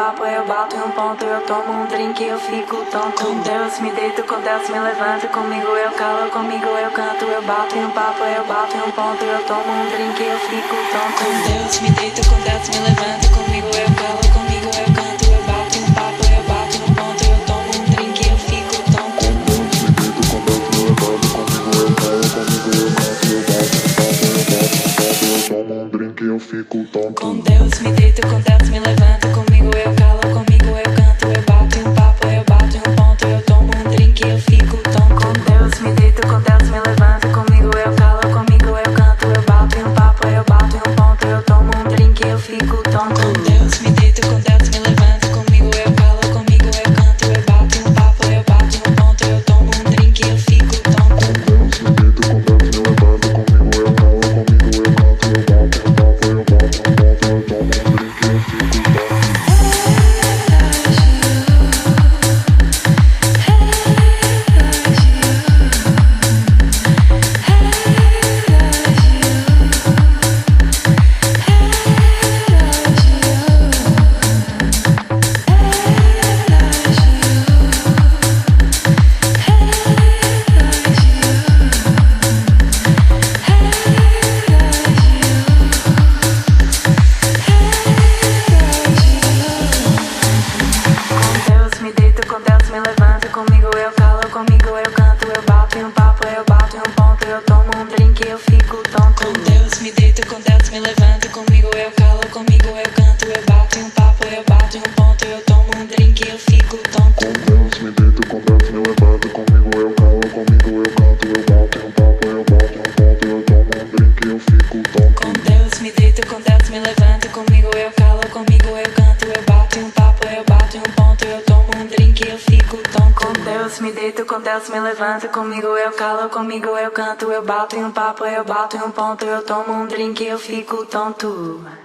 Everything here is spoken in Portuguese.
papo, eu bato em um ponto, eu tomo um drink, eu fico tonto. Com Deus me deito, com Deus me levanto, comigo eu calo, comigo eu canto, eu bato em um papo, eu bato em um ponto, eu tomo um drink, eu fico tonto. Com Deus me deito, com Deus me levanto, comigo eu calo, comigo eu canto, eu bato em um papo, eu bato em um ponto, eu tomo um drink, eu fico tonto. Com Deus me deito, com Deus me levanto, comigo eu calo, comigo eu canto, eu bato em um papo, eu bato em um ponto, eu tomo um drink, eu fico tonto. Com Deus me deito, com Deus me levanto, comigo eu calo, comigo eu canto, eu bato em um papo, eu bato em um ponto, eu tomo um drink, eu fico tonto. Com Deus me deito, com Deus me levanto, comigo eu calo, comigo eu canto, eu bato em um papo, eu bato em um ponto, eu tomo um drink, eu fico tonto. Com Deus me levanto, comigo eu calo, comigo eu canto, eu bato em um papo, eu bato em um ponto, eu tomo um drink, eu fico tonto. Com Deus me deito, com Deus me levanto, comigo eu calo, comigo eu canto, eu bato em um papo, eu bato em um ponto, eu tomo um drink, eu fico tonto. Com Deus me deito, com Deus me levanto, comigo eu calo, comigo eu canto, eu bato em um papo, eu bato em um ponto, eu tomo um drink, eu fico tonto. Com Deus me deito, com Deus me levanto, comigo eu calo, comigo eu canto, eu bato em um papo, eu bato em um ponto, eu tomo um drink, eu fico tonto. Com Deus me deito, com Deus me levanto, comigo eu calo, comigo eu canto, eu bato em um papo, eu bato em um ponto, eu tomo um drink, eu fico tonto.